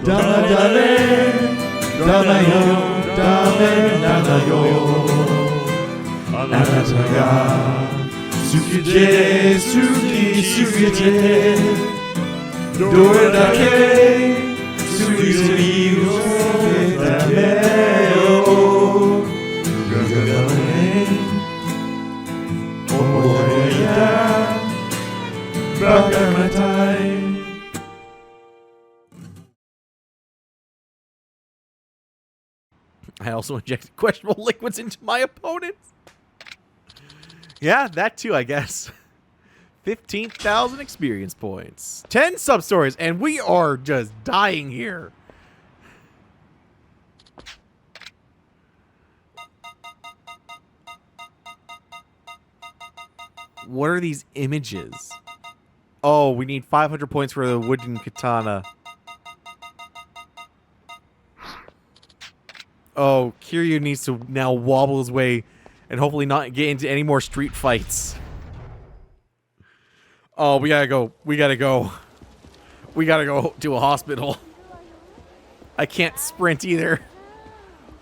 ダメダメよダメだよあなたが好きで好きすぎてどれだけ好きすぎるダメよダメ思い出バカなタイムI also injected questionable liquids into my opponents. Yeah, that too, I guess. 15,000 experience points. 10 sub-stories, and we are just dying here. What are these images? Oh, we need 500 points for the wooden katana. Oh, Kiryu needs to now wobble his way and hopefully not get into any more street fights. Oh, we gotta go. We gotta go. We gotta go to a hospital. I can't sprint either.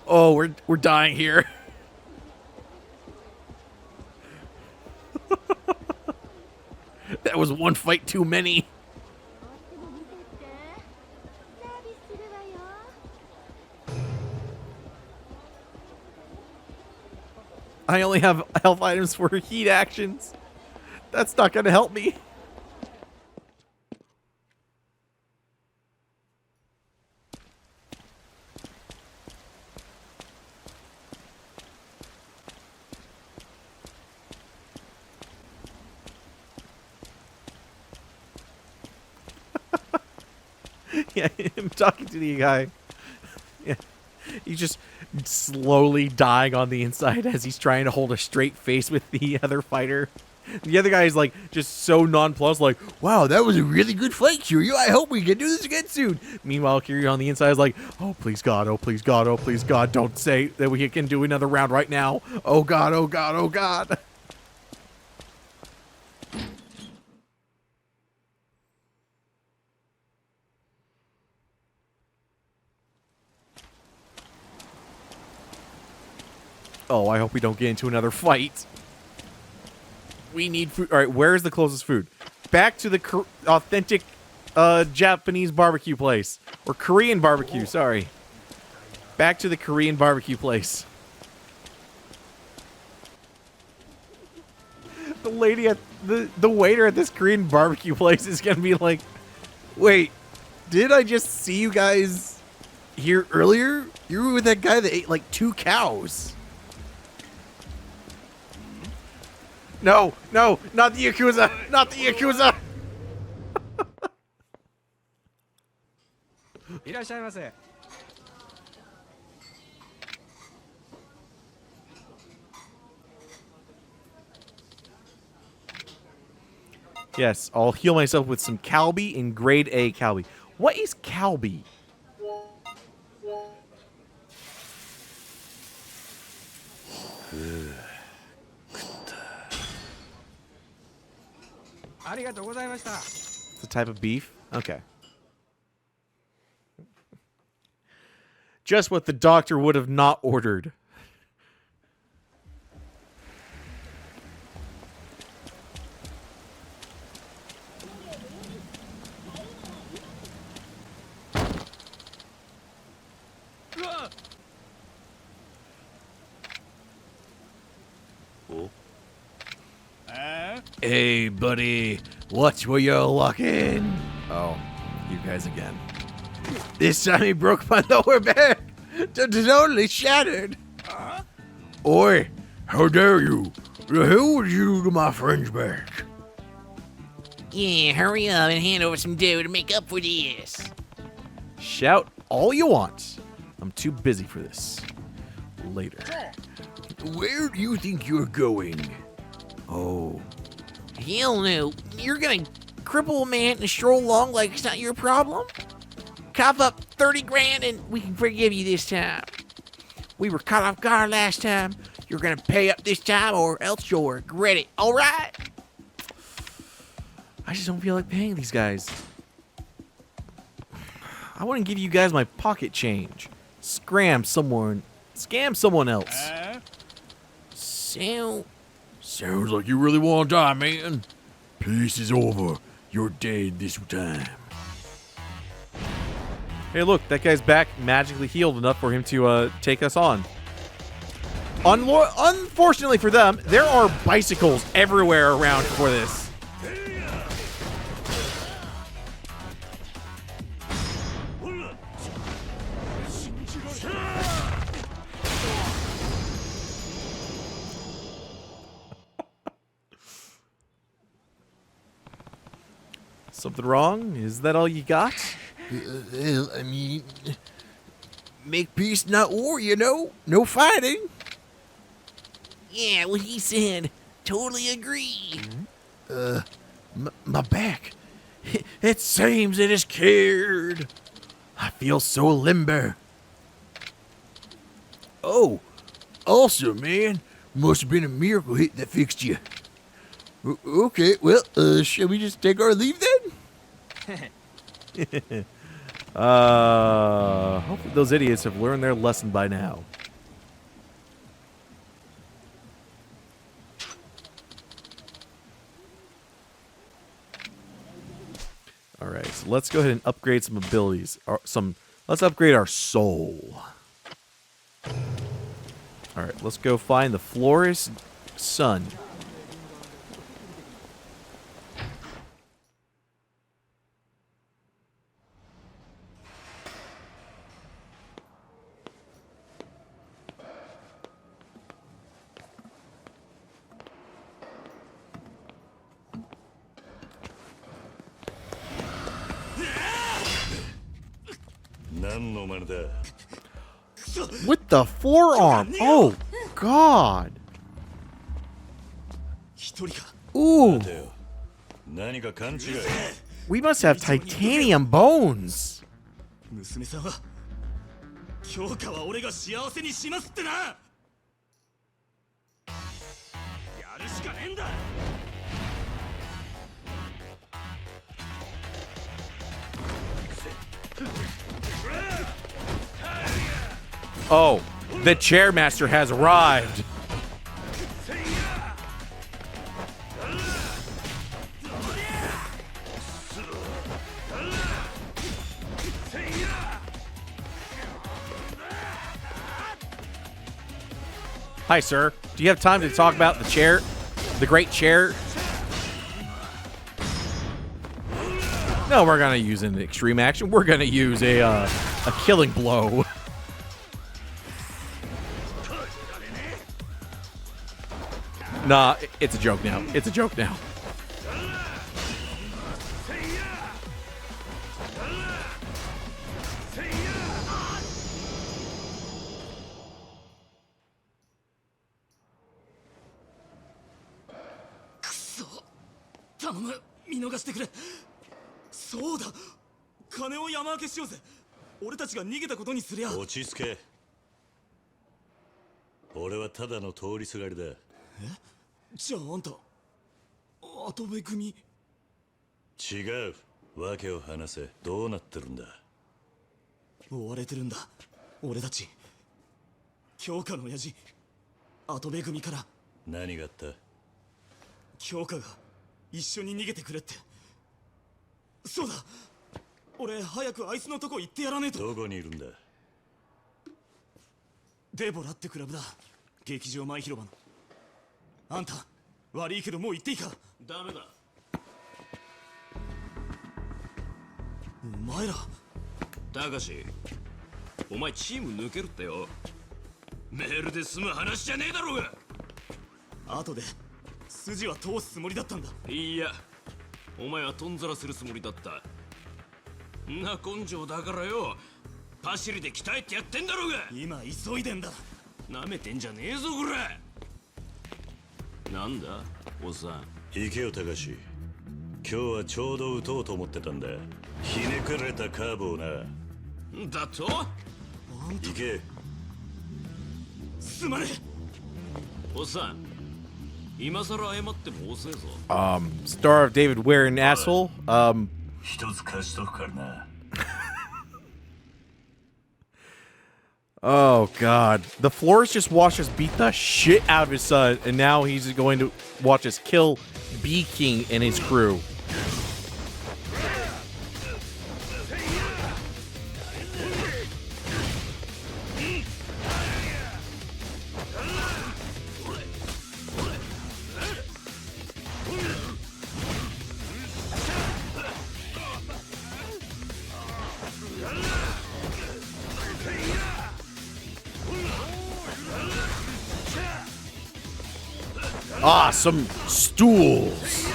Oh, we're dying here. That was one fight too many. I only have health items for heat actions. That's not going to help me. Yeah, I'm talking to the guy. Yeah. He's just slowly dying on the inside as he's trying to hold a straight face with the other fighter. The other guy is like just so nonplussed, like, wow, that was a really good fight, Kiryu. I hope we can do this again soon. Meanwhile, Kiryu on the inside is like, oh, please God, oh, please God, oh, please God, don't say that we can do another round right now. Oh, God, oh, God, oh, God. Oh, I hope we don't get into another fight. We need food. All right, where is the closest food? Back to the authentic Japanese barbecue place. Or Korean barbecue, sorry. Back to the Korean barbecue place. The lady at the waiter at this Korean barbecue place is going to be like, wait, did I just see you guys here earlier? You were with that guy that ate like 2 cows. No, no, not the Yakuza! Not the Yakuza! Yes, I'll heal myself with some Calbee in grade A Calbee. What is Calbee? It's a type of beef? Okay. Just what the doctor would have not ordered. Hey, buddy. Watch where you're walking. Oh, you guys again. This time he broke my lower back. Totally shattered. Oi, how dare you? The hell would you do to my friend's back? Yeah, hurry up and hand over some dough to make up for this. Shout all you want. I'm too busy for this. Later. Where do you think you're going? Oh. Hell no. You're gonna cripple a man and stroll along like it's not your problem? Cough up 30 grand and we can forgive you this time. We were caught off guard last time. You're gonna pay up this time or else you'll regret it, alright? I just don't feel like paying these guys. I want to give you guys my pocket change. Scam someone else. Sounds like you really want to die, man. Peace is over. You're dead this time. Hey, look, that guy's back magically healed enough for him to take us on. Unfortunately for them, there are bicycles everywhere around for this. Something wrong? Is that all you got? Well, I mean, make peace, not war, you know? No fighting. Yeah, what he said. Totally agree. My back. It seems it is cured. I feel so limber. Oh, awesome, man. Must have been a miracle hit that fixed you. Okay, well, shall we just take our leave then? Hopefully those idiots have learned their lesson by now. All right, so let's go ahead and upgrade some abilities. Let's upgrade our soul. All right, let's go find the Florist Sun. With the forearm. Oh, God. Ooh. We must have titanium bones. 娘さんは強化は俺が幸せにしますってな。やるしかねえんだ。 Oh, the Chairmaster has arrived. Hi, sir. Do you have time to talk about the chair? The great chair? No, we're gonna use an extreme action. We're gonna use a killing blow. Nah, it's a joke now. It's a joke now. Star of David wearing asshole. Oh, God. The floors just watched us beat the shit out of his son, and now he's going to watch us kill B-King and his crew. Ah, some stools.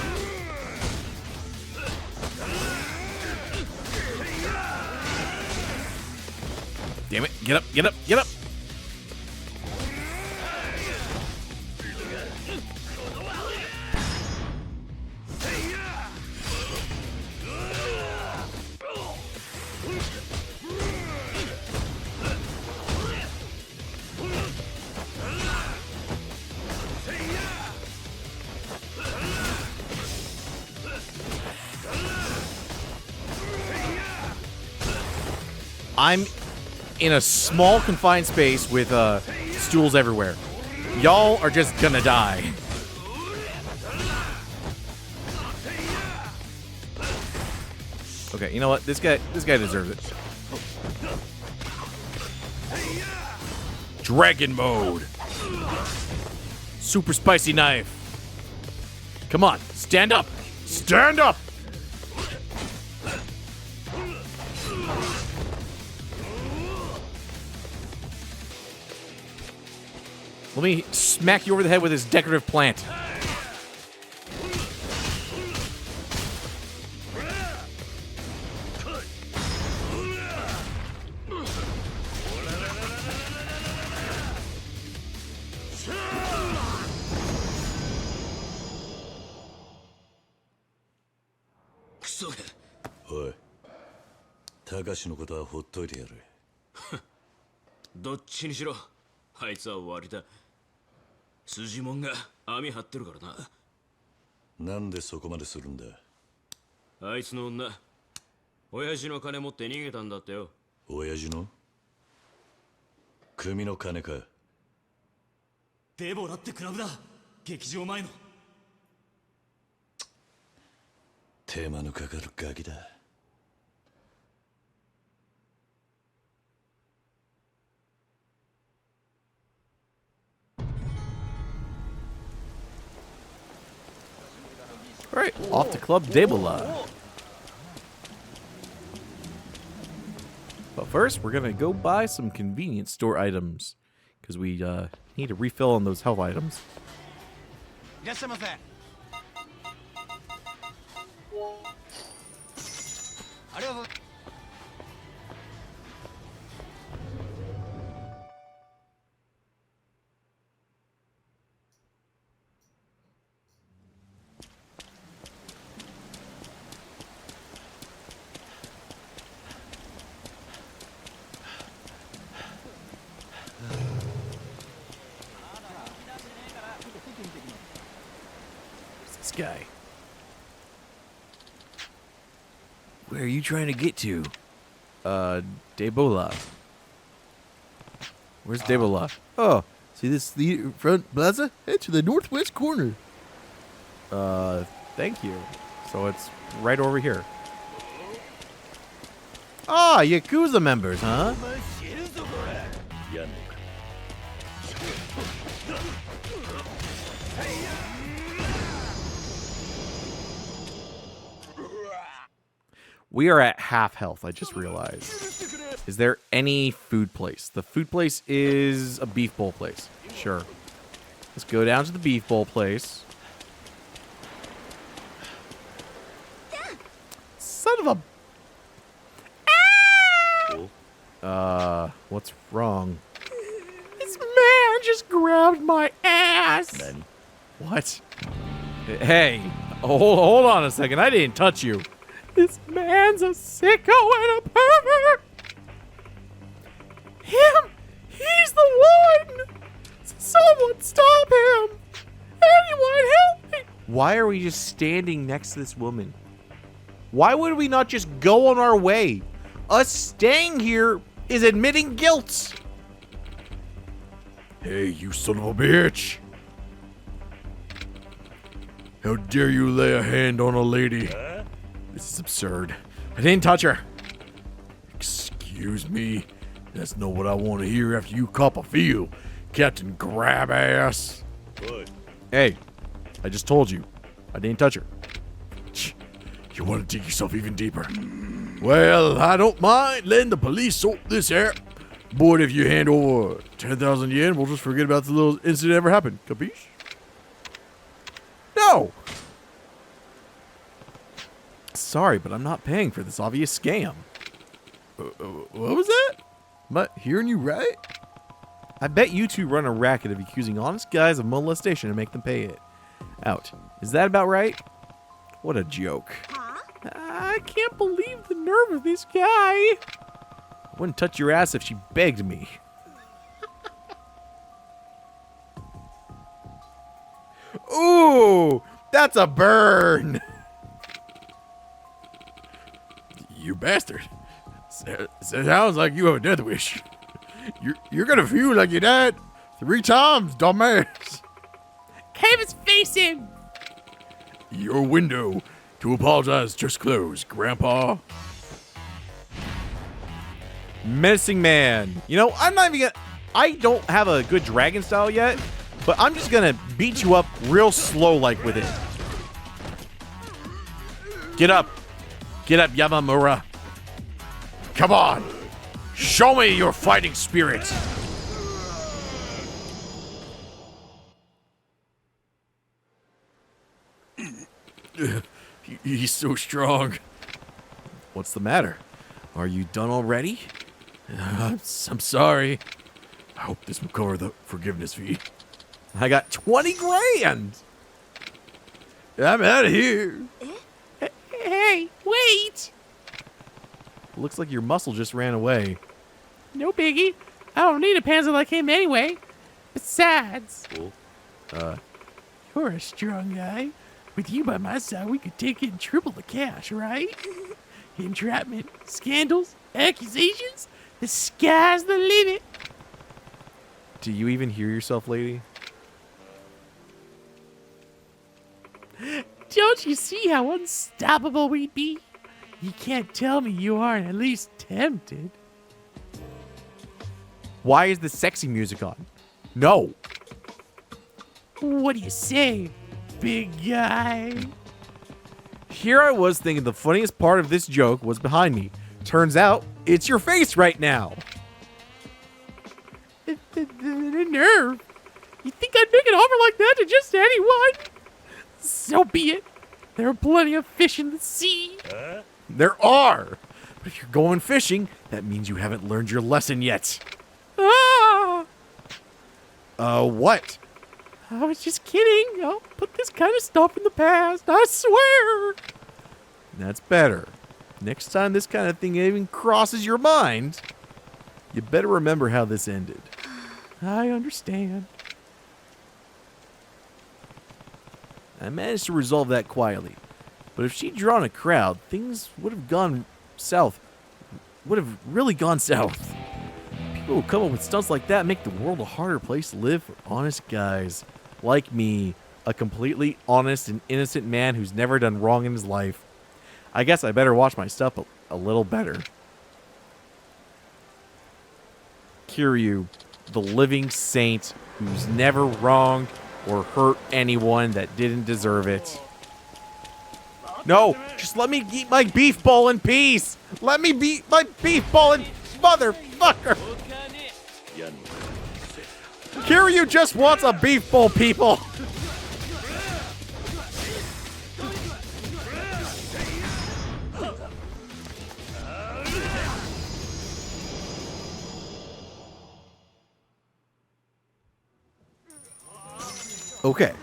Damn it. Get up, get up, get up. I'm in a small confined space with stools everywhere. Y'all are just gonna die. Okay, you know what? This guy deserves it. Dragon mode. Super spicy knife. Come on, stand up. Stand up. Let me smack you over the head with this decorative plant. Oi. 高志のことはほっといてやる。どっちにしろあいつは終わりだ。筋もんが網張ってるからな。なんでそこまでするんだ。あいつの女、親父の金持って逃げたんだってよ。親父の組の金か。デボラってクラブだ。劇場前の。手間のかかるガキだ。All right, off to Club Debola. But first, we're gonna go buy some convenience store items because we need to refill on those health items. いらっしゃいませ。ありがとう。This guy. Where are you trying to get to? Debola. Where's Debola? Oh, see this the front plaza? Head to the northwest corner. Thank you. So it's right over here. Ah, Yakuza members, huh? やんね We are at half health, I just realized. Is there any food place? The food place is a beef bowl place. Sure. Let's go down to the beef bowl place. Son of a... what's wrong? This man just grabbed my ass! Then What? Hey, hold on a second. I didn't touch you. This man's a sicko and a pervert. Him? He's the one. Someone stop him. Anyone help me. Why are we just standing next to this woman? Why would we not just go on our way? Us staying here is admitting guilt. Hey, you son of a bitch! How dare you lay a hand on a lady? This is absurd. I didn't touch her. Excuse me? That's not what I want to hear after you cop a feel, Captain Grabass. Hey, I just told you. I didn't touch her. You want to dig yourself even deeper? Well, I don't mind letting the police sort this out. But if you hand over 10,000 yen, we'll just forget about the little incident that ever happened. Capiche? No! Sorry, but I'm not paying for this obvious scam. What was that? Am I hearing you right? I bet you two run a racket of accusing honest guys of molestation and make them pay it out. Is that about right? What a joke. I can't believe the nerve of this guy. I wouldn't touch your ass if she begged me. Ooh, that's a burn. You bastard. Sounds like you have a death wish. You're gonna feel like you died 3 times, dumbass. Have his face in! Your window to apologize just closed, Grandpa. Menacing man. You know, I'm not even gonna... I don't have a good dragon style yet, but I'm just gonna beat you up real slow like with it. Get up. Get up, Yamamura. Come on. Show me your fighting spirit. He's so strong. What's the matter? Are you done already? I'm sorry. I hope this will cover the forgiveness fee. I got 20 grand. I'm out of here. Hey, wait! Looks like your muscle just ran away. No biggie. I don't need a panzer like him anyway. Besides, you're a strong guy. With you by my side, we could take in triple the cash, right? Entrapment, scandals, accusations. The sky's the limit. Do you even hear yourself, lady? Don't you see how unstoppable we'd be? You can't tell me you aren't at least tempted. Why is the sexy music on? No. What do you say, big guy? Here I was thinking the funniest part of this joke was behind me. Turns out, it's your face right now. The nerve. You think I'd make an offer like that to just anyone? So be it. There are plenty of fish in the sea. There are. But if you're going fishing, that means you haven't learned your lesson yet. Ah! What? I was just kidding. I'll put this kind of stuff in the past. I swear. That's better. Next time this kind of thing even crosses your mind, you better remember how this ended. I understand. I managed to resolve that quietly. But if she'd drawn a crowd, things would have gone south. Would have really gone south. People who come up with stunts like that make the world a harder place to live for honest guys. Like me, a completely honest and innocent man who's never done wrong in his life. I guess I better watch my stuff a little better. Kiryu, the living saint who's never wronged or hurt anyone that didn't deserve it. No, just let me eat my beef ball in peace. Let me beat my beef ball in motherfucker. Kiryu just wants a beef bowl, people. Okay.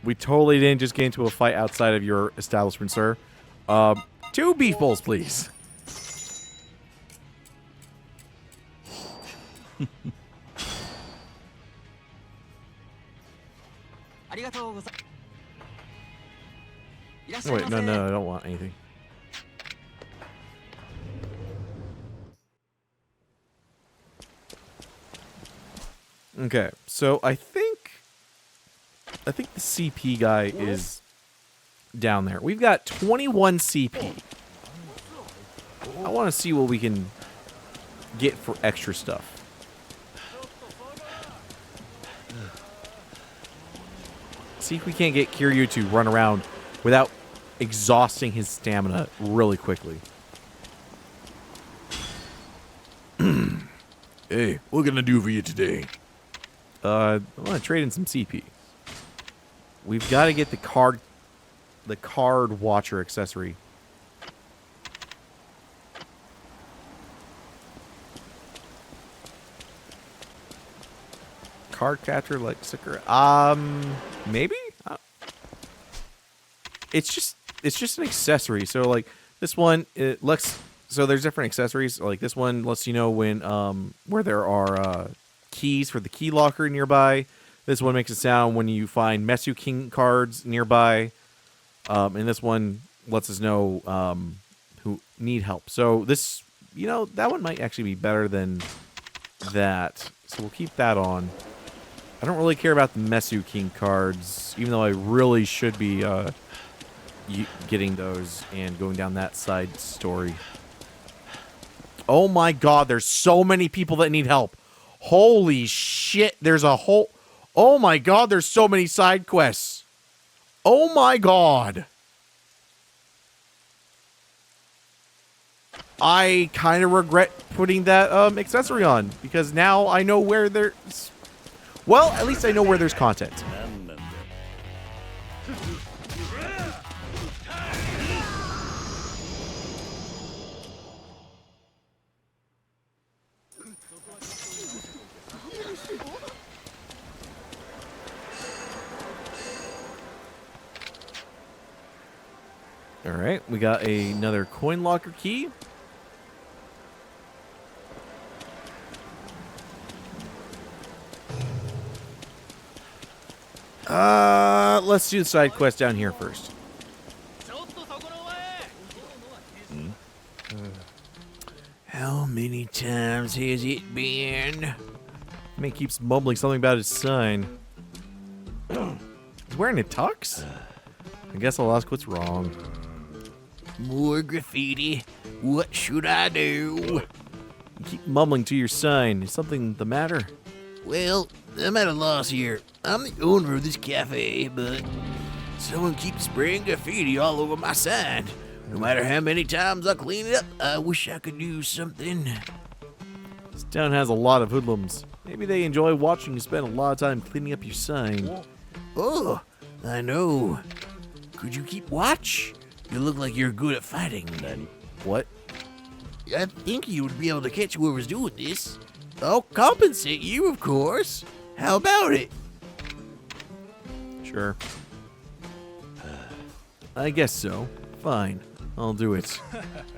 We totally didn't just get into a fight outside of your establishment, sir. 2 beef bowls, please. Oh, wait, no, I don't want anything. Okay, so I think the CP guy is down there. We've got 21 CP. I want to see what we can get for extra stuff. See if we can't get Kiryu to run around without exhausting his stamina really quickly. Hey, what can I do for you today? I want to trade in some CP. We've got to get the card watcher accessory. Card catcher like Sakura. Maybe? It's just an accessory. So like this one, it lets. So there's different accessories. Like this one lets you know when where there are keys for the key locker nearby. This one makes a sound when you find Mesu King cards nearby. And this one lets us know who need help. So this, that one might actually be better than that. So we'll keep that on. I don't really care about the Mesu King cards, even though I really should be getting those and going down that side story. Oh my god, there's so many people that need help. Holy shit, there's a whole... Oh my god, there's so many side quests. Oh my god. I kind of regret putting that accessory on, because now I know where there's... Well, at least I know where there's content. All right, we got another coin locker key. Let's do the side quest down here first. How many times has it been? Man keeps mumbling something about his sign. He's wearing a tux? I guess I'll ask what's wrong. More graffiti. What should I do? You keep mumbling to your sign. Is something the matter? Well, I'm at a loss here. I'm the owner of this cafe, but someone keeps spraying graffiti all over my sign. No matter how many times I clean it up, I wish I could do something. This town has a lot of hoodlums. Maybe they enjoy watching you spend a lot of time cleaning up your sign. Oh, I know. Could you keep watch? You look like you're good at fighting. What? I think you would be able to catch whoever's doing this. I'll compensate you, of course. How about it? Sure. I guess so. Fine. I'll do it.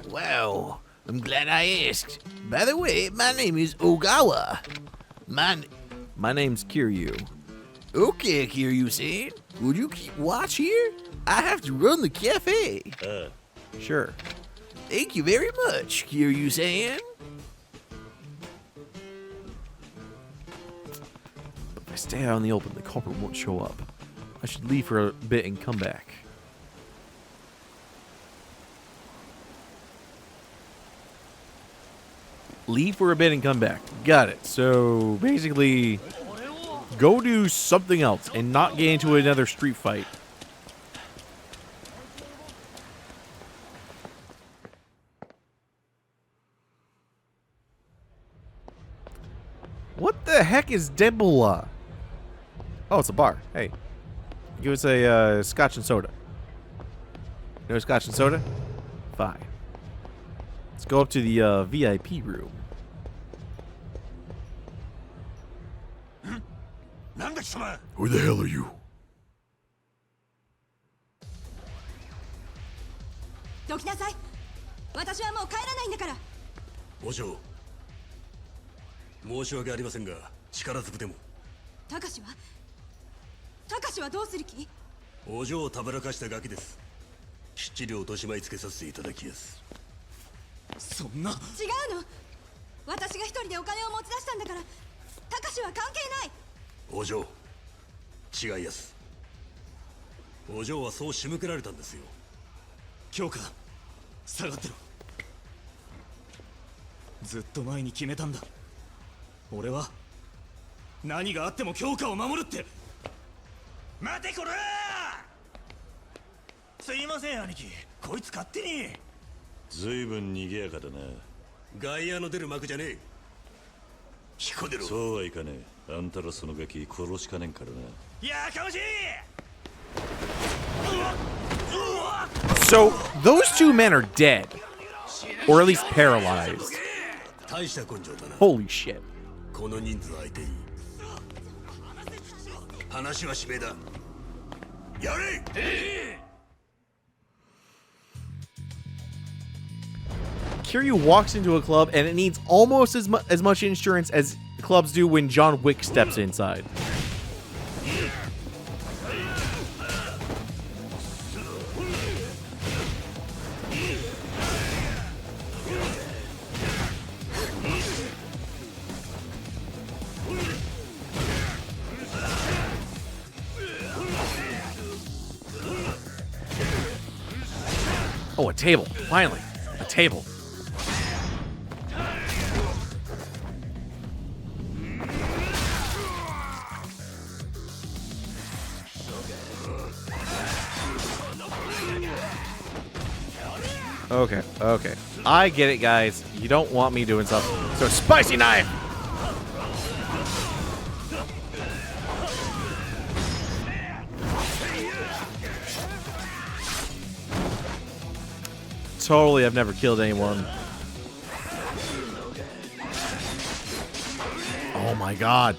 Wow, I'm glad I asked. By the way, my name is Ogawa. My name's Kiryu. Okay, Kiryu-san. Would you keep watch here? I have to run the cafe. Sure. Thank you very much, Kiryu-san. If I stay out in the open, the culprit won't show up. I should leave for a bit and come back. Leave for a bit and come back. Got it. So, basically, go do something else and not get into another street fight. What the heck is Debula? Oh, it's a bar. Hey. Give us a scotch and soda. No scotch and soda? Fine. Let's go up to the VIP room. Who the hell are you? どきなさい。私はもう帰らないんだから。お嬢、申し訳ありませんが、力ずくでも。たかしはどうする気？お嬢をたぶらかしたガキです。きっちり落とし前つけさせていただきやす。そんな。違うの。私が一人でお金を持ち出したんだから、たかしは関係ない。お嬢、違いやす。お嬢はそう仕向けられたんですよ。京香、下がってろ。ずっと前に決めたんだ。俺は何があっても京香を守るって。待てこら。すいません兄貴、こいつ勝手に。ずいぶん賑やかだな。外野の出る幕じゃねえ。引っ込んでろ。そうはいかねえ。あんたらそのガキ殺しかねんからな。やかましい。 So those two men are dead, or at least paralyzed. 大した根性だな。 Holy shit. この人数相手に話はしめだ。やれ。Kiryu walks into a club and it needs almost as much insurance as clubs do when John Wick steps inside. Oh, a table. Finally. A table. Okay, okay. I get it, guys. You don't want me doing something. So, spicy knife! Totally, I've never killed anyone. Oh my god.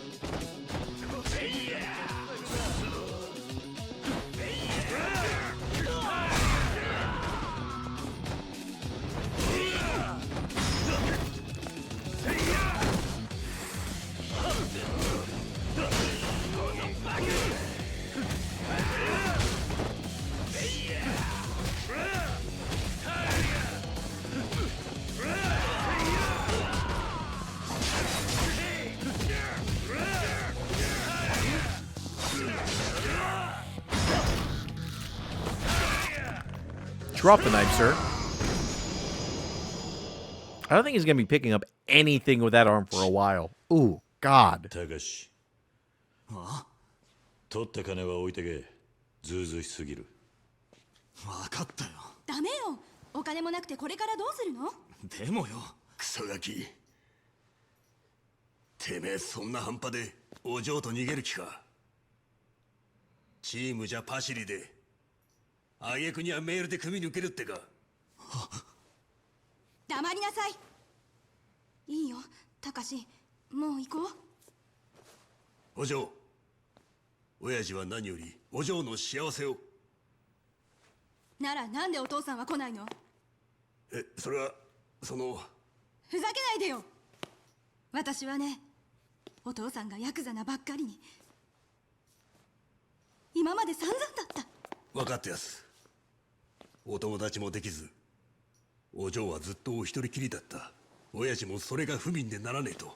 Drop the knife, sir. I don't think he's going to be picking up anything with that arm for a while. Ooh, God. たかし。取った金は置いてけ。ずうずうしすぎる。分かったよ。ダメよ。お金もなくてこれからどうするの？でもよ、クソガキ。てめえそんな半端でお嬢と逃げる気か。チームじゃパシリで挙句にはメールで組抜けるってか。黙りなさい。いいよ、たかし、もう行こう。お嬢、親父は何よりお嬢の幸せを。ならなんでお父さんは来ないの？それはその。ふざけないでよ。私はね、お父さんがヤクザなばっかりに今まで散々だった。分かってやす。お友達もできず、お嬢はずっとお一人きりだった。親父もそれが不憫でならねえと。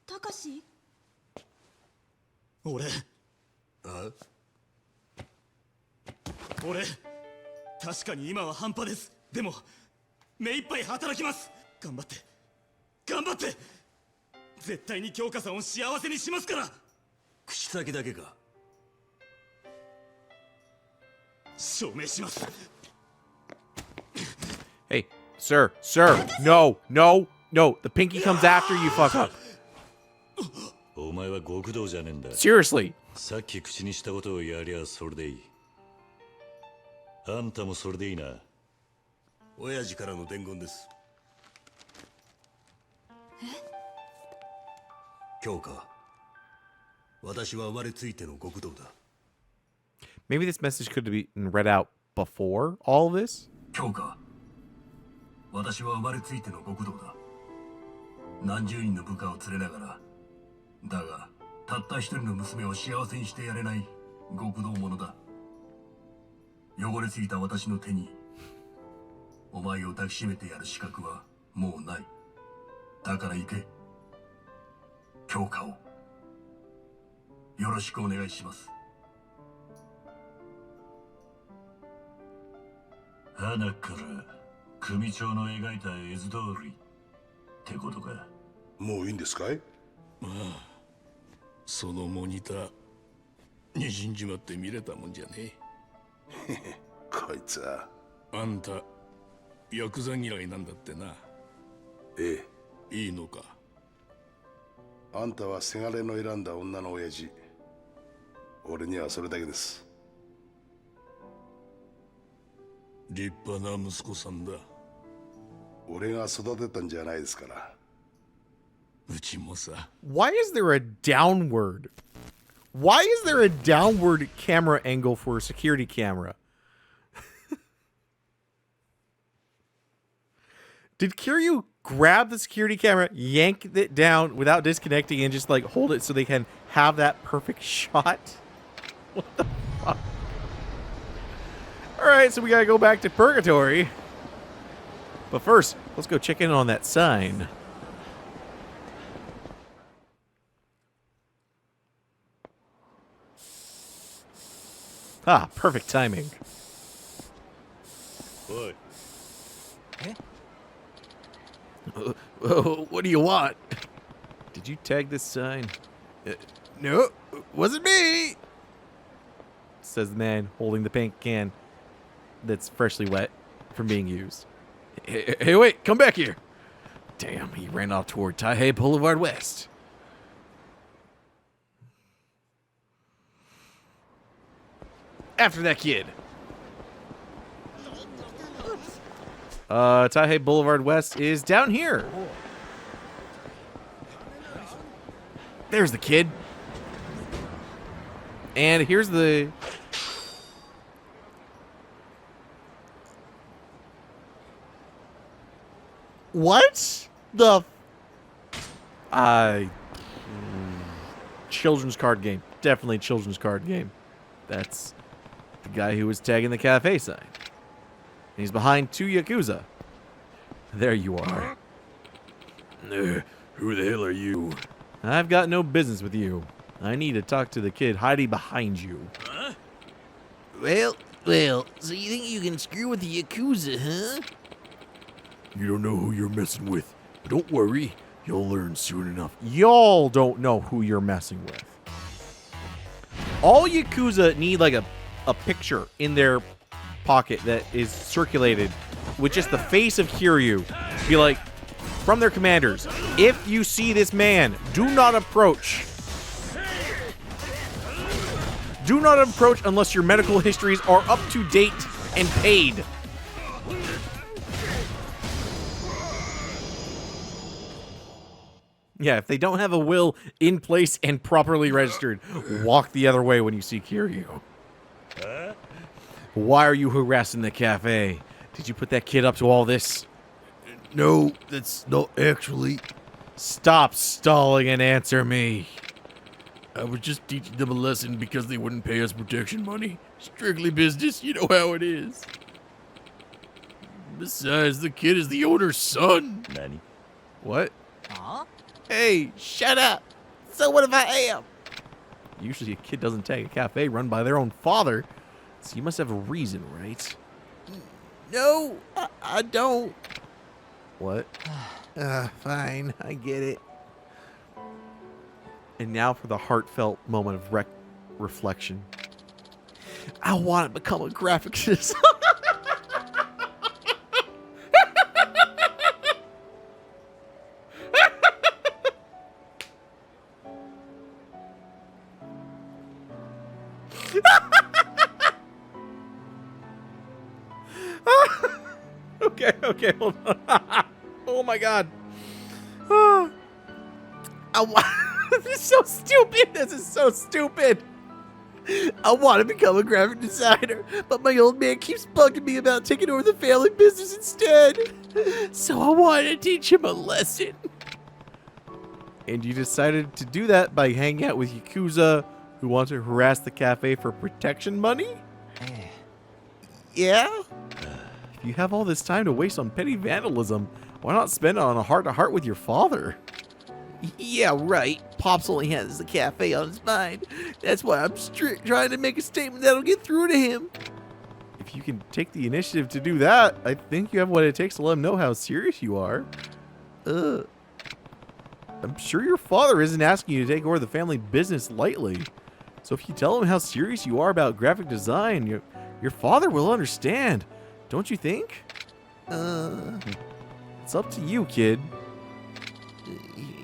たかし、俺確かに今は半端です。でも目いっぱい働きます。頑張って絶対に京香さんを幸せにしますから。口先だけか。証明します。 Hey, sir, no. The pinky comes after you fuck up. お前は極道じゃねえんだ。 Seriously. さっき口にしたことをやりゃそれでいい。あんたもそれでいいな。親父からの伝言です。京香、私は生まれついての極道だ。 Maybe this message could have been read out before all of this? 京香、私は生まれついての極道だ。何十人の部下を連れながら、だがたった一人の娘を幸せにしてやれない極道者だ。汚れすぎた私の手にお前を抱きしめてやる資格はもうない。だから行け。強化をよろしくお願いします。花から組長の描いた絵図通りってことか。もういいんですかい？そのモニターにじんじまって見れたもんじゃねこいつは。え。あんたヤクザ嫌いなんだってな。ええ。いいのか。あんたはせがれの選んだ女の親父。俺にはそれだけです。立派な息子さんだ。俺が育てたんじゃないですから。うちもさ。 Why is there a downward? Why is there a downward camera angle for a security camera? Did Kiryu grab the security camera, yank it down without disconnecting, and just like hold it so they can have that perfect shot? What the fuck? Alright, so we gotta go back to Purgatory. But first, let's go check in on that sign. Ah, perfect timing. Oi. What do you want? Did you tag this sign? No, wasn't me, says the man holding the paint can that's freshly wet from being used. Hey, wait, come back here. Damn, he ran off toward Taihei Boulevard West. After that kid. Taihei Boulevard West is down here. There's the kid. And here's the... What? The... Children's card game. Definitely children's card game. That's the guy who was tagging the cafe sign. And he's behind two Yakuza. There you are. Who the hell are you? I've got no business with you. I need to talk to the kid hiding behind you. Well, so you think you can screw with the Yakuza, huh? You don't know who you're messing with. But don't worry, you'll learn soon enough. Y'all don't know who you're messing with. All Yakuza need like a picture in their pocket that is circulated with just the face of Kiryu. Be like, from their commanders, if you see this man, do not approach. Do not approach unless your medical histories are up to date and paid. Yeah, if they don't have a will in place and properly registered, walk the other way when you see Kiryu. Why are you harassing the cafe? Did you put that kid up to all this? No, that's not actually. Stop stalling and answer me. I was just teaching them a lesson because they wouldn't pay us protection money. Strictly business, you know how it is. Besides, the kid is the owner's son. Nanny. What? Huh? Hey, shut up. So what if I am? Usually a kid doesn't tag a cafe run by their own father, so you must have a reason, right? No, I don't. What? Fine, I get it. And now for the heartfelt moment of reflection. I want to become a graphic designer. Okay, hold on. Oh my god. This is so stupid. This is so stupid. I want to become a graphic designer, but my old man keeps bugging me about taking over the family business instead. So I wanted to teach him a lesson. And you decided to do that by hanging out with Yakuza who want to harass the cafe for protection money? Yeah? If you have all this time to waste on petty vandalism, why not spend it on a heart-to-heart with your father? Yeah, right. Pops only has the cafe on his mind. That's why I'm trying to make a statement that'll get through to him. If you can take the initiative to do that, I think you have what it takes to let him know how serious you are. I'm sure your father isn't asking you to take over the family business lightly. So if you tell him how serious you are about graphic design, your father will understand. Don't you think? It's up to you, kid.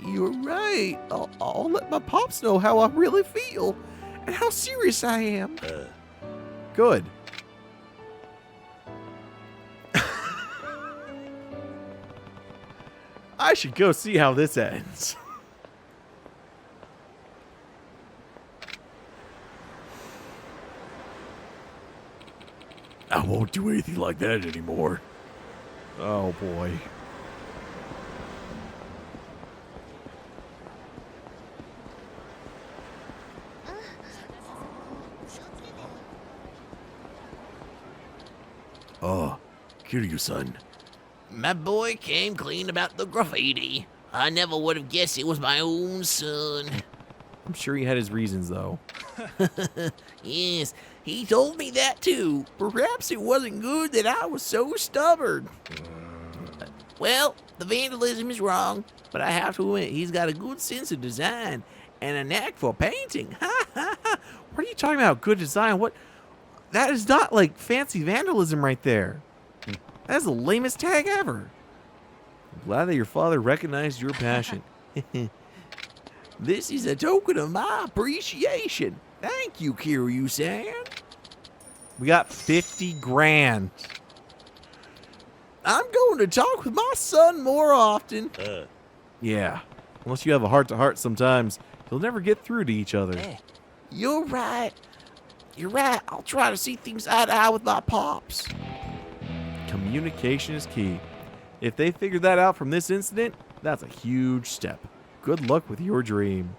You're right. I'll let my pops know how I really feel and how serious I am. Good. I should go see how this ends. I won't do anything like that anymore. Oh boy. Oh, Kiryu-san. My boy came clean about the graffiti. I never would have guessed it was my own son. I'm sure he had his reasons, though. Yes, he told me that too. Perhaps it wasn't good that I was so stubborn. Well, the vandalism is wrong, but I have to admit he's got a good sense of design and a knack for painting. What are you talking about? Good design? What? That is not like fancy vandalism right there. That is the lamest tag ever. I'm glad that your father recognized your passion. This is a token of my appreciation. Thank you, Kiryu-san. We got 50 grand. I'm going to talk with my son more often. Yeah. Unless you have a heart-to-heart sometimes, you'll never get through to each other. You're right. You're right. I'll try to see things eye to eye with my pops. Communication is key. If they figure that out from this incident, that's a huge step. Good luck with your dream.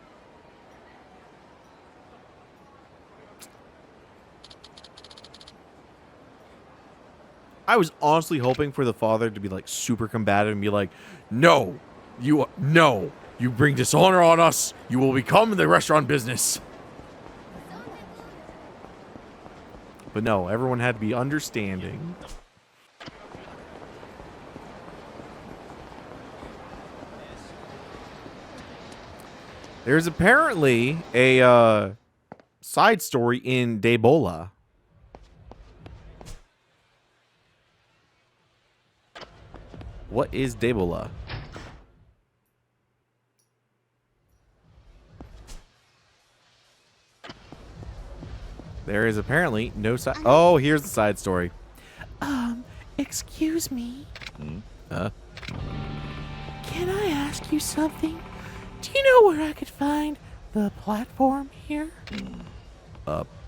I was honestly hoping for the father to be like super combative and be like, no, you bring dishonor on us. You will become in the restaurant business. But no, everyone had to be understanding. There's apparently a side story in Debola. What is Debola? There is apparently no side. Oh, here's the side story. Excuse me. Uh, Can I ask you something? Do you know where I could find the platform here?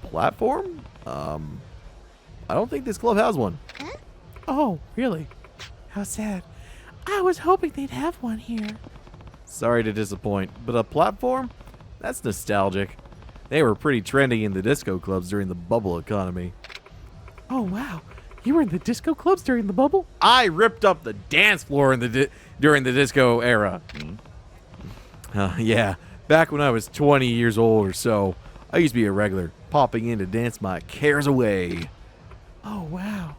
platform? I don't think this club has one. Oh, really? How sad. I was hoping they'd have one here. Sorry to disappoint, but a platform? That's nostalgic. They were pretty trendy in the disco clubs during the bubble economy. Oh, wow. You were in the disco clubs during the bubble? I ripped up the dance floor in the during the disco era. Yeah, back when I was 20 years old or so, I used to be a regular, popping in to dance my cares away. Oh, wow.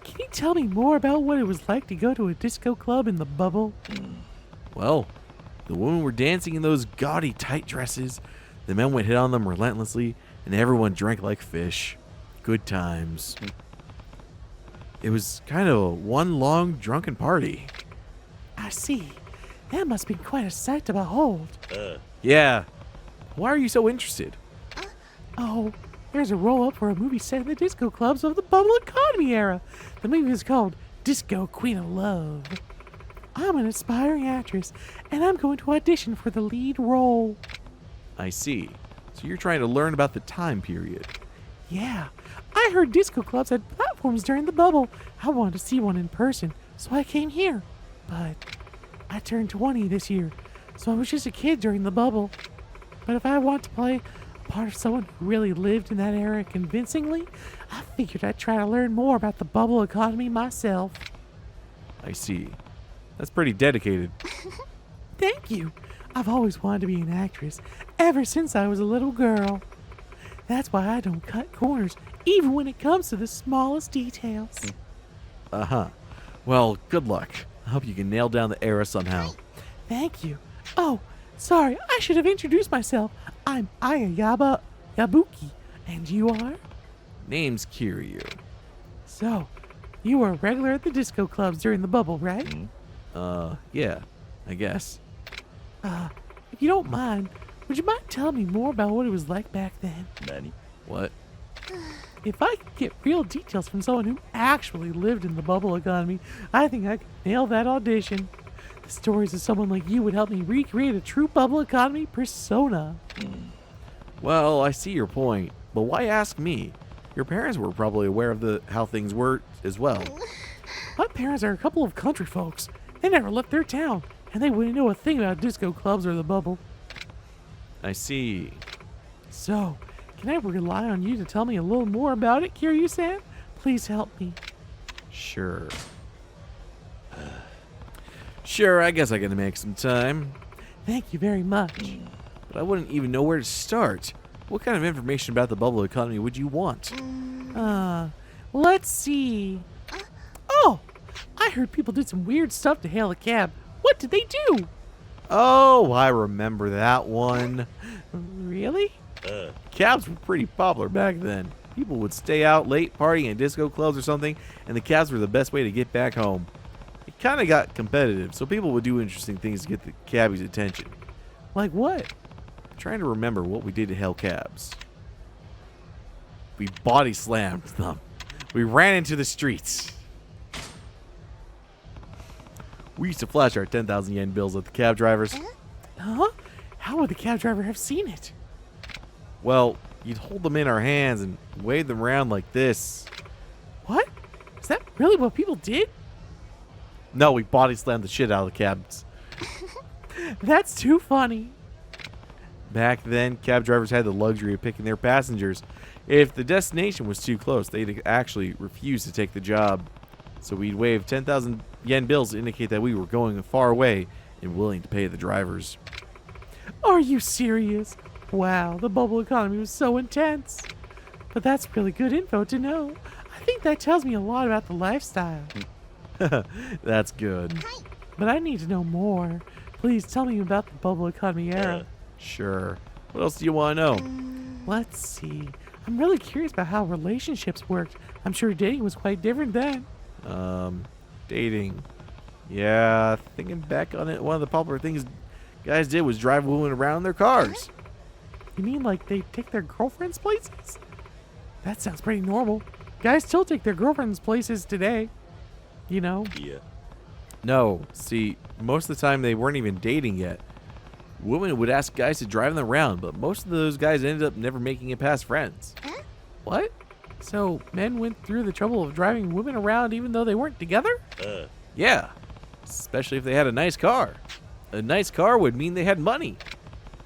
Can you tell me more about what it was like to go to a disco club in the bubble? Well, the women were dancing in those gaudy tight dresses, the men would hit on them relentlessly, and everyone drank like fish. Good times. It was kind of one long drunken party. I see. That must be quite a sight to behold. Yeah. Why are you so interested? Oh, there's a roll-up for a movie set in the disco clubs of the bubble economy era. The movie is called Disco Queen of Love. I'm an aspiring actress, and I'm going to audition for the lead role. I see. So you're trying to learn about the time period. Yeah, I heard disco clubs had platforms during the bubble. I wanted to see one in person, so I came here. But I turned 20 this year, so I was just a kid during the bubble. But if I want to play part of someone who really lived in that era convincingly, I figured I'd try to learn more about the bubble economy myself. I see. That's pretty dedicated. Thank you. I've always wanted to be an actress, ever since I was a little girl. That's why I don't cut corners, even when it comes to the smallest details. Uh-huh. Well, good luck. I hope you can nail down the era somehow. Thank you. Oh, sorry, I should have introduced myself. I'm Yabuki, and you are? Name's Kiryu. So, you were a regular at the disco clubs during the bubble, right? Yeah, I guess. If you don't mind, would you mind telling me more about what it was like back then? What? If I could get real details from someone who actually lived in the bubble economy, I think I could nail that audition. The stories of someone like you would help me recreate a true bubble economy persona. Well, I see your point, but why ask me? Your parents were probably aware of how things were as well. My parents are a couple of country folks. They never left their town, and they wouldn't know a thing about disco clubs or the bubble. I see. So, can I rely on you to tell me a little more about it, Kiryu-san? Please help me. Sure. Sure, I guess I can make some time. Thank you very much. But I wouldn't even know where to start. What kind of information about the bubble economy would you want? Let's see. Oh, I heard people did some weird stuff to hail a cab. What did they do? Oh, I remember that one. Really? Cabs were pretty popular back then. People would stay out late partying in disco clubs or something, and the cabs were the best way to get back home. It kind of got competitive, so people would do interesting things to get the cabbie's attention. Like what? I'm trying to remember what we did to hail cabs. We body slammed them. We ran into the streets. We used to flash our 10,000 yen bills at the cab drivers. Huh? How would the cab driver have seen it? Well, you'd hold them in our hands and wave them around like this. What? Is that really what people did? No, we body slammed the shit out of the cabs. That's too funny. Back then, cab drivers had the luxury of picking their passengers. If the destination was too close, they'd actually refuse to take the job. So we'd wave 10,000 yen bills to indicate that we were going far away and willing to pay the drivers. Are you serious? Wow, the bubble economy was so intense. But that's really good info to know. I think that tells me a lot about the lifestyle. That's good. But I need to know more. Please tell me about the bubble economy era. Sure. What else do you want to know? Let's see. I'm really curious about how relationships worked. I'm sure dating was quite different then. Dating. Yeah, thinking back on it, one of the popular things guys did was drive women around in their cars. You mean like they take their girlfriends places? That sounds pretty normal. Guys still take their girlfriends places today. You know? Yeah. No, see, most of the time they weren't even dating yet. Women would ask guys to drive them around, but most of those guys ended up never making it past friends. What? So men went through the trouble of driving women around even though they weren't together? Yeah, especially if they had a nice car. A nice car would mean they had money.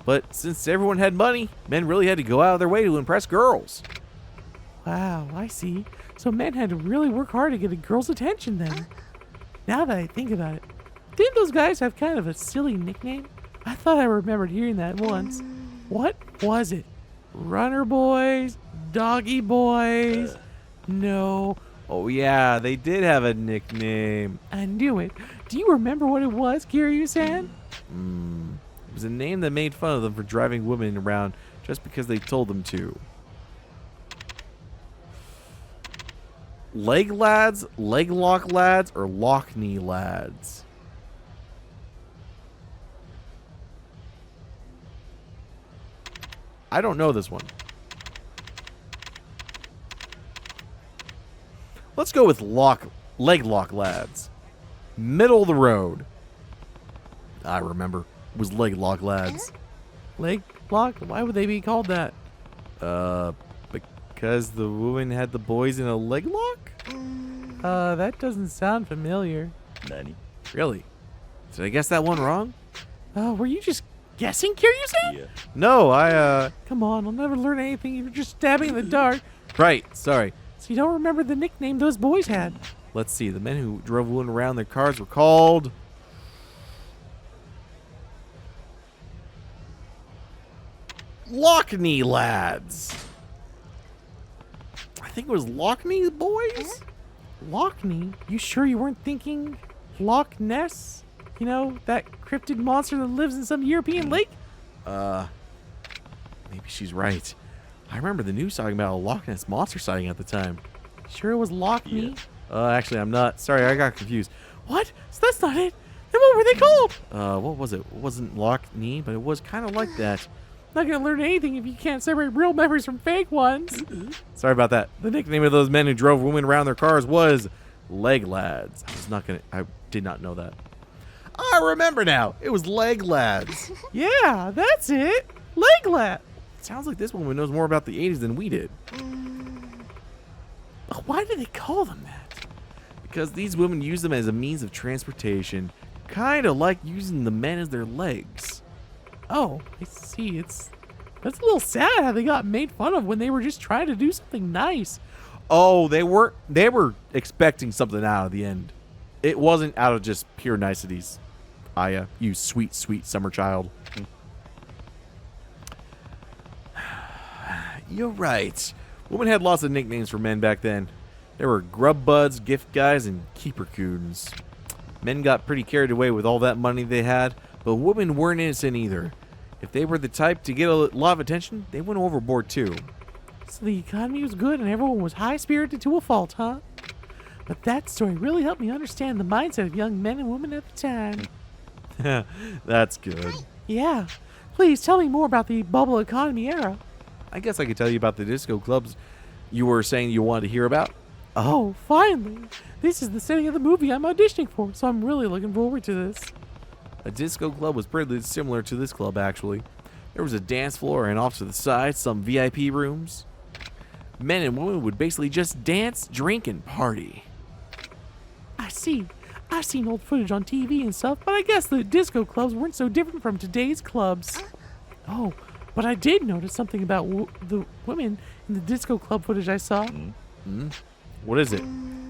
But since everyone had money, men really had to go out of their way to impress girls. Wow, I see. So men had to really work hard to get a girl's attention then. Now that I think about it, didn't those guys have kind of a silly nickname? I thought I remembered hearing that once. What was it? Runner boys? Doggy boys? No. Oh yeah, they did have a nickname. I knew it. Do you remember what it was, Kiryu-san? It was a name that made fun of them for driving women around just because they told them to. Leg lads, leg lock lads, or lock knee lads? I don't know this one. Let's go with leg lock lads. Middle of the road. I remember. It was leg lock lads. Leg lock? Why would they be called that? Because the woman had the boys in a leg lock? That doesn't sound familiar. Really? Did I guess that one wrong? Were you just guessing, Kiryu-san? No, I, Come on, I'll never learn anything if you're just stabbing in the dark. Right, sorry. So you don't remember the nickname those boys had. Let's see. The men who drove women around their cars were called... Lockney lads. I think it was Lockney boys? Lockney? You sure you weren't thinking Loch Ness? You know, that cryptid monster that lives in some European lake? Maybe she's right. I remember the news talking about a Loch Ness monster sighting at the time. Sure it was Lockney? Actually, I'm not. Sorry, I got confused. What? So that's not it. Then what were they called? What was it? It wasn't Lockney, but it was kind of like that. Not gonna learn anything if you can't separate real memories from fake ones. Sorry about that. The nickname of those men who drove women around their cars was Leg Lads. I did not know that. I remember now. It was Leg Lads. Yeah, that's it. Leg lap. Sounds like this woman knows more about the 80s than we did. Why do they call them that? Because these women use them as a means of transportation. Kind of like using the men as their legs. Oh, I see. That's a little sad how they got made fun of when they were just trying to do something nice. Oh, they were expecting something out of the end. It wasn't out of just pure niceties. Aya, you sweet, sweet summer child. You're right. Women had lots of nicknames for men back then. There were grub buds, gift guys, and keeper coons. Men got pretty carried away with all that money they had, but women weren't innocent either. If they were the type to get a lot of attention, they went overboard too. So the economy was good and everyone was high-spirited to a fault, huh? But that story really helped me understand the mindset of young men and women at the time. That's good. Yeah. Please tell me more about the bubble economy era. I guess I could tell you about the disco clubs you were saying you wanted to hear about. Oh, finally. This is the setting of the movie I'm auditioning for, so I'm really looking forward to this. A disco club was pretty similar to this club, actually. There was a dance floor and off to the side, some VIP rooms. Men and women would basically just dance, drink, and party. I see. I've seen old footage on TV and stuff, but I guess the disco clubs weren't so different from today's clubs. Oh, but I did notice something about the women in the disco club footage I saw. What is it?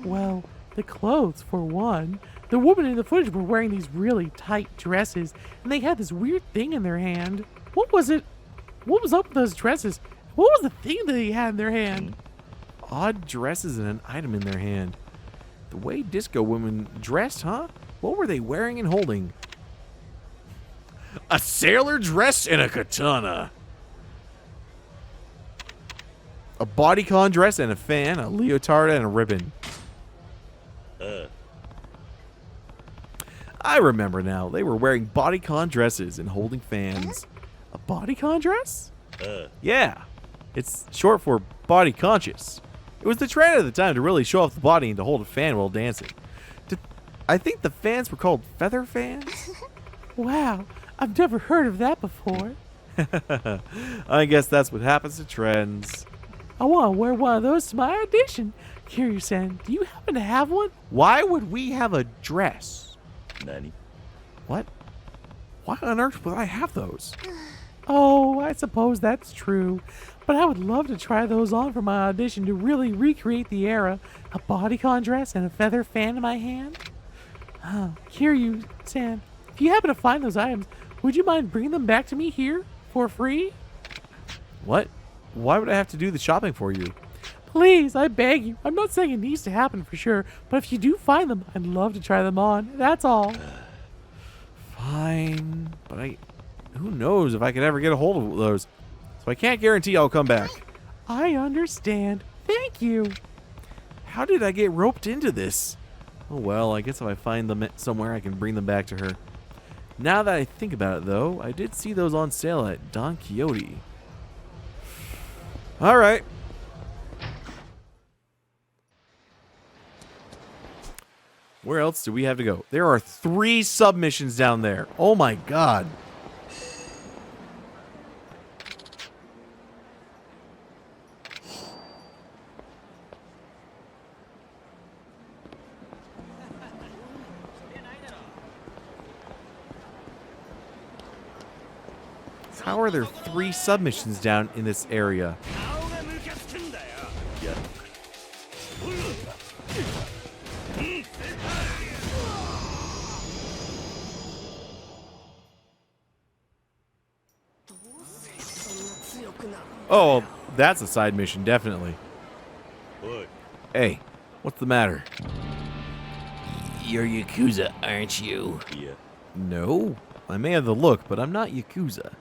Well, the clothes, for one. The women in the footage were wearing these really tight dresses, and they had this weird thing in their hand. What was it? What was up with those dresses? What was the thing that they had in their hand? Odd dresses and an item in their hand. The way disco women dressed, huh? What were they wearing and holding? A sailor dress and a katana. A bodycon dress and a fan, a leotard and a ribbon. I remember now. They were wearing bodycon dresses and holding fans. A bodycon dress? Yeah. It's short for body conscious. It was the trend at the time to really show off the body and to hold a fan while dancing. I think the fans were called feather fans. Wow, I've never heard of that before. I guess that's what happens to trends. I want to wear one of those to my audition. Kiryu-san, do you happen to have one? Why would we have a dress? Nani? What? Why on earth would I have those? Oh, I suppose that's true. But I would love to try those on for my audition to really recreate the era. A bodycon dress and a feather fan in my hand. Kiryu-san, if you happen to find those items, would you mind bringing them back to me here for free? What? Why would I have to do the shopping for you? Please, I beg you. I'm not saying it needs to happen for sure, but if you do find them, I'd love to try them on. That's all. Fine, but who knows if I could ever get a hold of those. So I can't guarantee I'll come back. I understand. Thank you. How did I get roped into this? Oh well, I guess if I find them somewhere, I can bring them back to her. Now that I think about it, though, I did see those on sale at Don Quixote. All right. Where else do we have to go? There are 3 submissions down there. Oh my god. How are there 3 submissions down in this area? Oh, that's a side mission, definitely. Hey, what's the matter? You're Yakuza, aren't you? No, I may have the look, but I'm not Yakuza.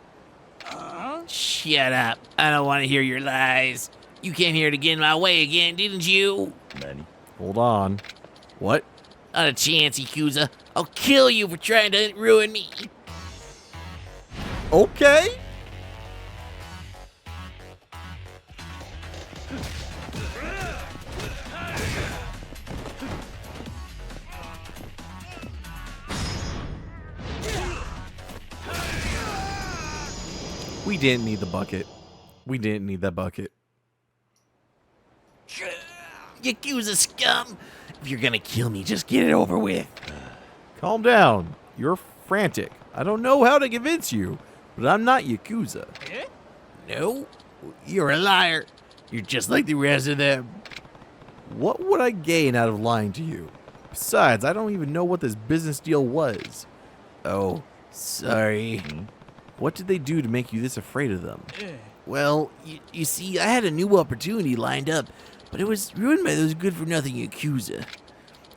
Shut up. I don't want to hear your lies. You came here to get in my way again, didn't you? Hold on. What? Not a chance, Yakuza. I'll kill you for trying to ruin me. Okay. We didn't need the bucket. We didn't need that bucket. Yakuza scum. If you're gonna kill me, just get it over with. Calm down. You're frantic. I don't know how to convince you, but I'm not Yakuza. No, you're a liar. You're just like the rest of them. What would I gain out of lying to you? Besides, I don't even know what this business deal was. Oh, sorry. What did they do to make you this afraid of them? Well, you see, I had a new opportunity lined up, but it was ruined by those good-for-nothing Yakuza.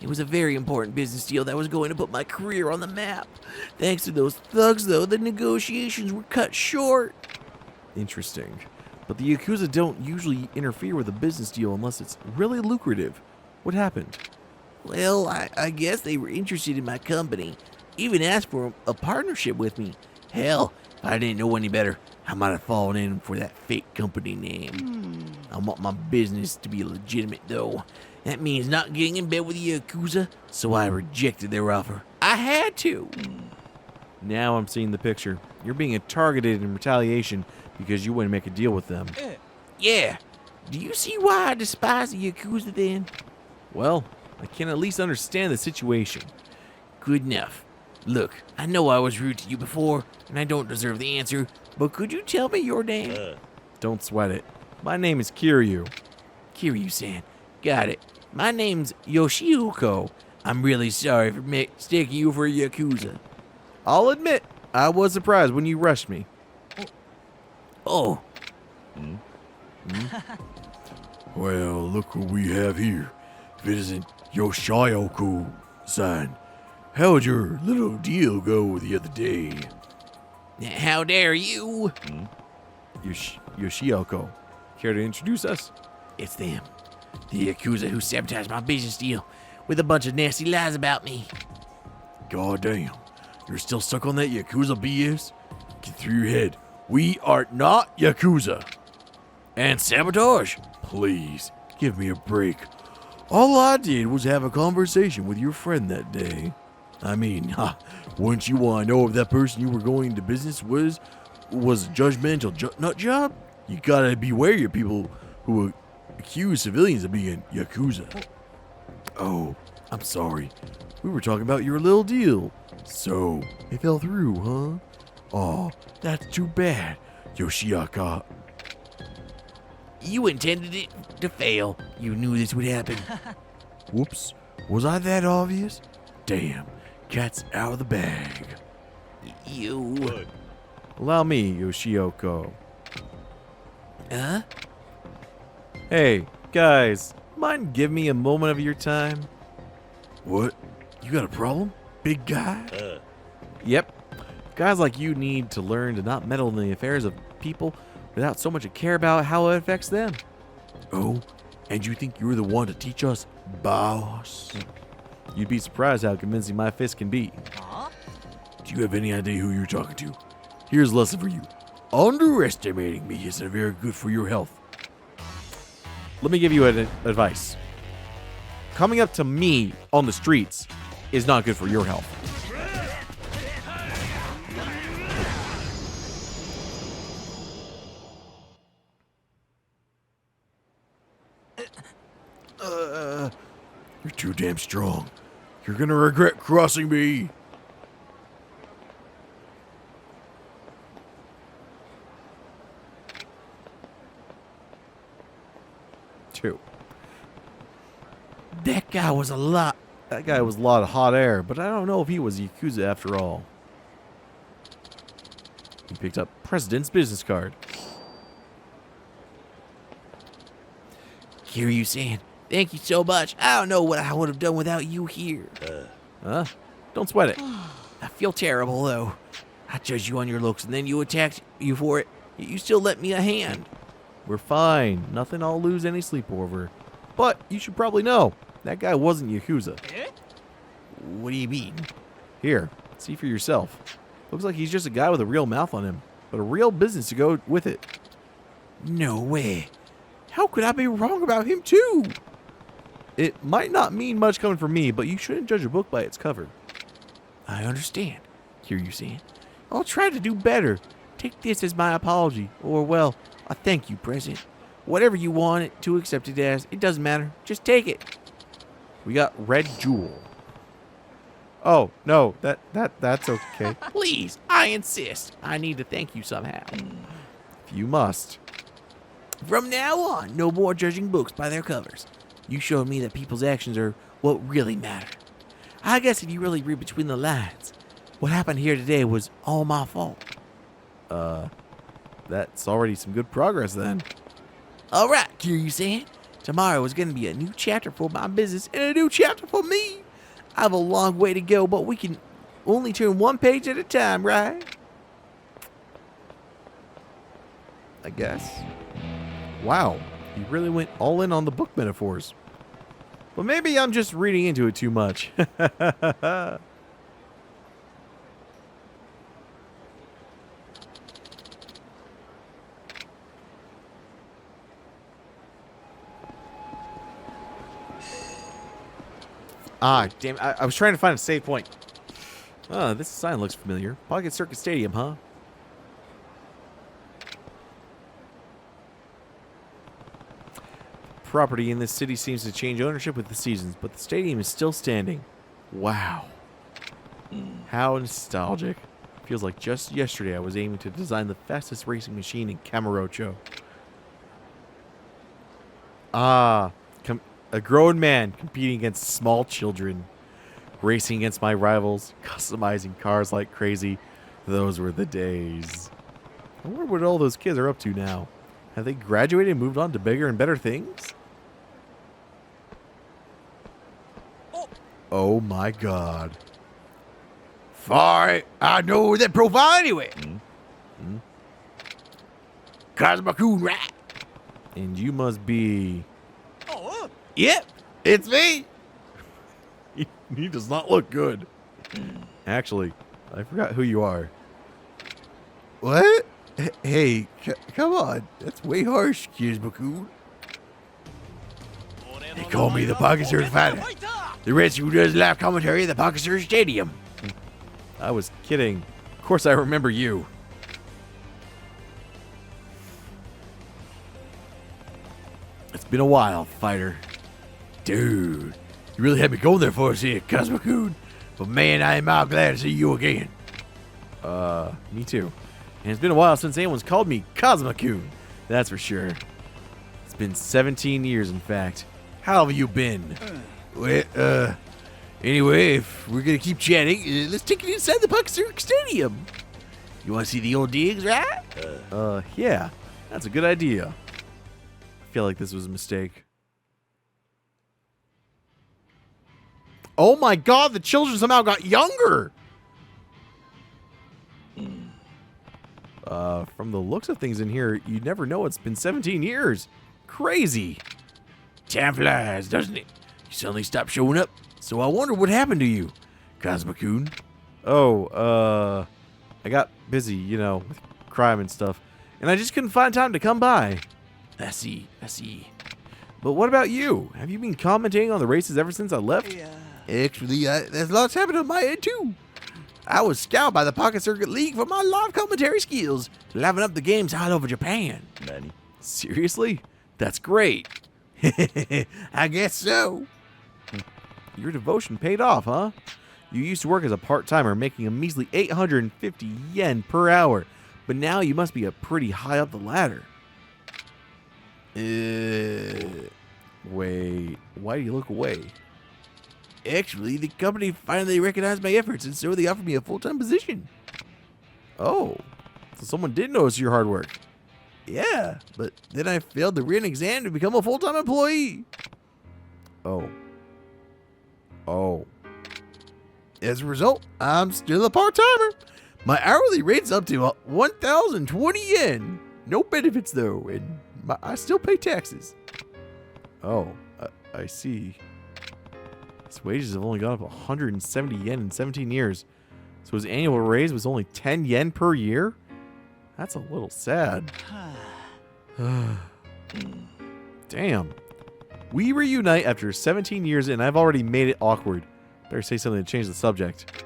It was a very important business deal that was going to put my career on the map. Thanks to those thugs, though, the negotiations were cut short. Interesting. But the Yakuza don't usually interfere with a business deal unless it's really lucrative. What happened? Well, I guess they were interested in my company. Even asked for a partnership with me. Hell, if I didn't know any better, I might have fallen in for that fake company name. I want my business to be legitimate, though. That means not getting in bed with the Yakuza, so I rejected their offer. I had to. Now I'm seeing the picture. You're being targeted in retaliation because you wouldn't make a deal with them. Yeah. Do you see why I despise the Yakuza then? Well, I can at least understand the situation. Good enough. Look, I know I was rude to you before, and I don't deserve the answer, but could you tell me your name? Don't sweat it. My name is Kiryu. Kiryu-san. Got it. My name's Yoshioka. I'm really sorry for mistaking you for a Yakuza. I'll admit, I was surprised when you rushed me. Oh. Well, look what we have here. If it isn't Yoshioka-san. How'd your little deal go the other day? How dare you? Yoshioka. Care to introduce us? It's them. The Yakuza who sabotaged my business deal with a bunch of nasty lies about me. Goddamn. You're still stuck on that Yakuza BS? Get through your head. We are not Yakuza. And sabotage? Please, give me a break. All I did was have a conversation with your friend that day. I mean, wouldn't you want to know if that person you were going into business was a judgmental nut job? You gotta be wary of people who accuse civilians of being Yakuza. Oh, I'm sorry. We were talking about your little deal. So, it fell through, huh? Oh, that's too bad, Yoshioka. You intended it to fail. You knew this would happen. Whoops, was I that obvious? Damn, cat's out of the bag. You... Allow me, Yoshioka. Huh? Hey, guys, mind give me a moment of your time? What? You got a problem, big guy? Yep. Guys like you need to learn to not meddle in the affairs of people without so much a care about how it affects them. Oh, and you think you're the one to teach us, boss? You'd be surprised how convincing my fist can be. Do you have any idea who you're talking to? Here's a lesson for you. Underestimating me isn't very good for your health. Let me give you an advice. Coming up to me on the streets is not good for your health. You're too damn strong. You're gonna regret crossing me. too. That guy was a lot of hot air, but I don't know if he was Yakuza after all. He picked up President's business card. Kiryu-san, thank you so much. I don't know what I would have done without you here. Don't sweat it. I feel terrible, though. I judged you on your looks, and then you attacked you for it. You still lent me a hand. We're fine. Nothing I'll lose any sleep over. But you should probably know, that guy wasn't Yakuza. What do you mean? Here, see for yourself. Looks like he's just a guy with a real mouth on him, but a real business to go with it. No way. How could I be wrong about him, too? It might not mean much coming from me, but you shouldn't judge a book by its cover. I understand, Kiryu-san. I'll try to do better. Take this as my apology, or, well, a thank you present. Whatever you want it to accept it as, it doesn't matter. Just take it. We got Red Jewel. Oh, no, that's okay. Please, I insist. I need to thank you somehow. If you must. From now on, no more judging books by their covers. You showed me that people's actions are what really matter. I guess if you really read between the lines, what happened here today was all my fault. That's already some good progress then. All right, Kiryu-san. Tomorrow is going to be a new chapter for my business and a new chapter for me. I have a long way to go, but we can only turn one page at a time, right? I guess. Wow, you really went all in on the book metaphors. But maybe I'm just reading into it too much. Ah, damn, I was trying to find a save point. This sign looks familiar. Pocket Circuit Stadium, huh? Property in this city seems to change ownership with the seasons, but the stadium is still standing. Wow. How nostalgic. Feels like just yesterday I was aiming to design the fastest racing machine in Kamurocho. Ah, a grown man competing against small children. Racing against my rivals, customizing cars like crazy. Those were the days. I wonder what all those kids are up to now. Have they graduated and moved on to bigger and better things? Oh my god. Far, I know that profile anyway. Cosmo-kun, right? And you must be... Yep, it's me. He does not look good. Actually, I forgot who you are. What? Hey, come on. That's way harsh, Cosmo-kun. They call me the Pocket Surge Fighter. The rest who does live commentary at the Pocket Surge Stadium. I was kidding. Of course I remember you. It's been a while, fighter. Dude, you really had me going there for us here, Cosmo-kun. But man, I am out glad to see you again. Me too. And it's been a while since anyone's called me Cosmo-kun. That's for sure. It's been 17 years, in fact. How have you been? Well, anyway, if we're gonna keep chatting, let's take it inside the Pocket Surge Stadium. You want to see the old digs, right? Yeah. That's a good idea. I feel like this was a mistake. Oh my god, the children somehow got younger! From the looks of things in here, you never know it's been 17 years. Crazy. Time flies, doesn't it? You suddenly stopped showing up, so I wonder what happened to you, Cosmo-kun. Oh, I got busy, you know, with crime and stuff, and I just couldn't find time to come by. I see. But what about you? Have you been commentating on the races ever since I left? Actually, there's lots happened on my end, too. I was scouted by the Pocket Circuit League for my live commentary skills, liven up the games all over Japan. Seriously? That's great. I guess so. Your devotion paid off, huh? You used to work as a part-timer making a measly 850 yen per hour, but now you must be pretty high up the ladder. why do you look away? Actually, the company finally recognized my efforts, and so they offered me a full-time position. Oh, so someone did notice your hard work. Yeah, but then I failed the written exam to become a full-time employee. Oh. As a result, I'm still a part-timer. My hourly rate's up to 1,020 yen. No benefits, though, and I still pay taxes. Oh, I see. His wages have only gone up 170 yen in 17 years. So his annual raise was only 10 yen per year? That's a little sad. Damn. We reunite after 17 years and I've already made it awkward. Better say something to change the subject.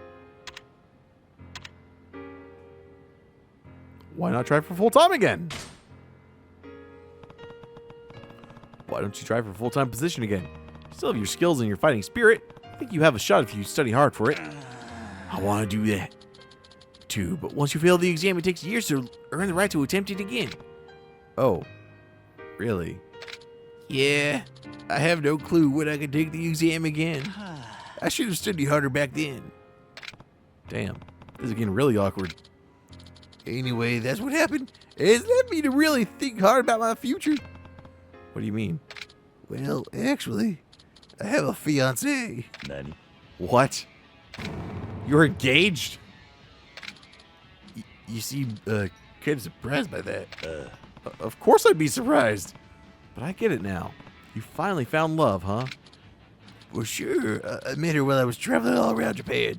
Why not try for full-time again? Why don't you try for a full-time position again? You still have your skills and your fighting spirit. I think you have a shot if you study hard for it. I want to do that too, but once you fail the exam, it takes years to earn the right to attempt it again. Oh, really? Yeah, I have no clue when I can take the exam again. I should have studied harder back then. Damn, this is getting really awkward. Anyway, that's what happened. It's led me to really think hard about my future. What do you mean? Well, actually, I have a fiancé. Nani? What? You're engaged? You seem kind of surprised by that. Of course I'd be surprised. But I get it now. You finally found love, huh? Well, sure. I met her while I was traveling all around Japan.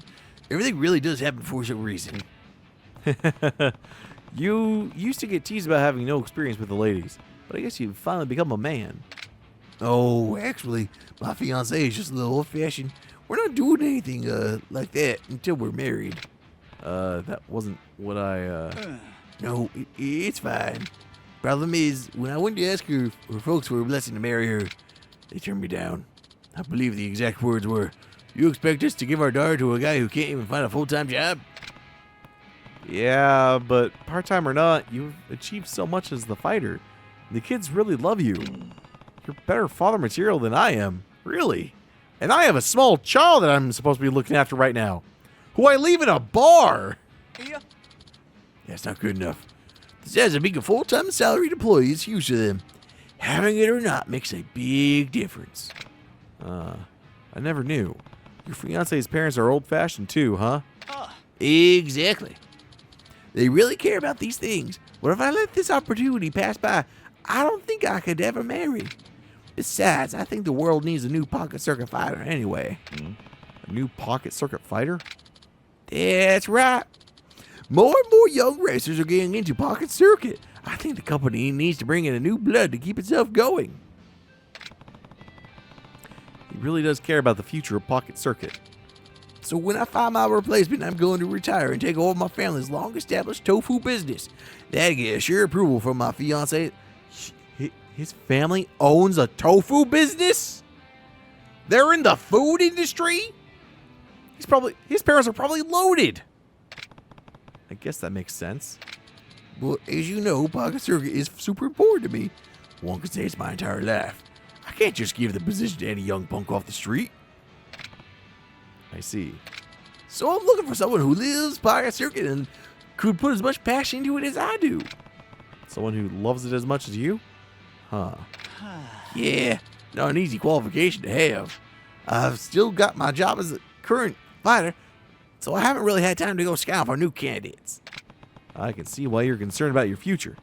Everything really does happen for some reason. You used to get teased about having no experience with the ladies, but I guess you've finally become a man. Oh, actually, my fiancé is just a little old-fashioned. We're not doing anything like that until we're married. That wasn't what I. No, it's fine. Problem is, when I went to ask her folks were a blessing to marry her, they turned me down. I believe the exact words were, "You expect us to give our daughter to a guy who can't even find a full-time job?" Yeah, but part-time or not, you've achieved so much as the fighter. The kids really love you. You're better father material than I am, really. And I have a small child that I'm supposed to be looking after right now, who I leave in a bar. Yeah, it's not good enough. Besides, being a full-time salaried employee is huge to them. Having it or not makes a big difference. I never knew. Your fiance's parents are old-fashioned too, huh? Exactly. They really care about these things. But if I let this opportunity pass by, I don't think I could ever marry. Besides, I think the world needs a new pocket circuit fighter anyway. A new pocket circuit fighter? That's right. More and more young racers are getting into pocket circuit. I think the company needs to bring in a new blood to keep itself going. He really does care about the future of pocket circuit. So when I find my replacement, I'm going to retire and take over my family's long-established tofu business. That'll get a sure approval from my fiancé. His family owns a tofu business? They're in the food industry? His parents are probably loaded. I guess that makes sense. Well, as you know, pocket circuit is super important to me. One could say it's my entire life. I can't just give the position to any young punk off the street. I see. So I'm looking for someone who lives pocket circuit and could put as much passion into it as I do. Someone who loves it as much as you? Huh. Yeah, not an easy qualification to have. I've still got my job as a current fighter, so I haven't really had time to go scout for new candidates. I can see why you're concerned about your future.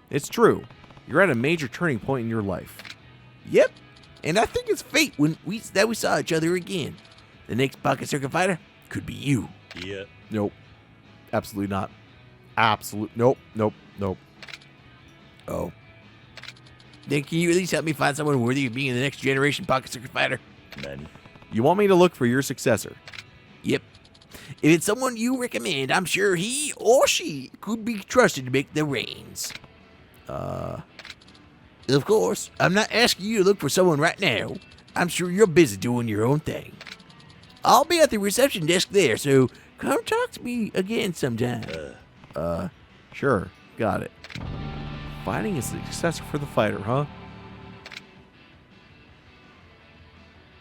It's true. You're at a major turning point in your life. Yep, and I think it's fate that we saw each other again. The next pocket circuit fighter could be you. Yeah. Nope. Absolutely not. Nope. Oh. Then can you at least help me find someone worthy of being the next generation pocket circuit fighter? Nani? You want me to look for your successor? Yep. If it's someone you recommend, I'm sure he or she could be trusted to make the reins. Of course, I'm not asking you to look for someone right now. I'm sure you're busy doing your own thing. I'll be at the reception desk there, so come talk to me again sometime. Sure. Got it. Finding a successor for the fighter, huh?